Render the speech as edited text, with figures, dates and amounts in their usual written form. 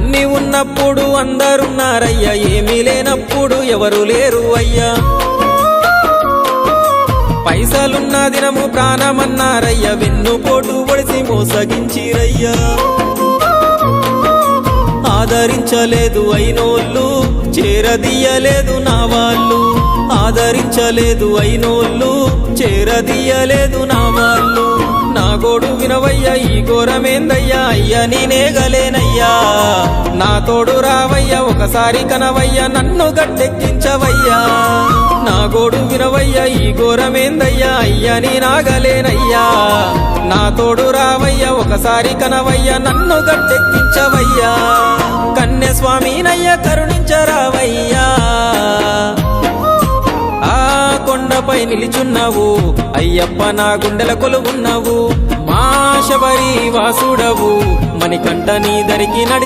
అన్ని ఉన్నప్పుడు అందరున్నారయ్యా, ఏమీ లేనప్పుడు ఎవరు లేరు అయ్యా. పైసలున్న దినము ప్రాణమన్నారయ్యా, వెన్నుపోటు పొడిసి మోసగించిరయ్యా. ఆదరించలేదు అయినోళ్ళు, చేరదీయలేదు నా వాళ్ళు. ఆదరించలేదు అయినోళ్ళు, చేరదీయలేదు నా వాళ్ళు. నా గోడు వినవయ్యా, ఈ ఘోరమేందయ్యా, అయ్యా నేనేగలేనయ్యా. నా తోడు రావయ్యా, ఒకసారి కనవయ్యా, నన్ను గట్టెక్కించవయ్యా. నా గోడు వినవయ్యా, ఈ ఘోరమేందయ్యా, అయ్యా నేనాగలేనయ్యా. నా తోడు రావయ్యా, ఒకసారి కనవయ్యా, నన్ను గట్టెక్కించవయ్యా. కన్య స్వామినయ్యా, కరుణించరావయ్యా. ఆ కొండపై నిలిచున్నావు అయ్యప్ప, నా గుండెల కొలువున్నావు. మా శబరి వాసుడవు, మణికంఠ నీ దరికి నడి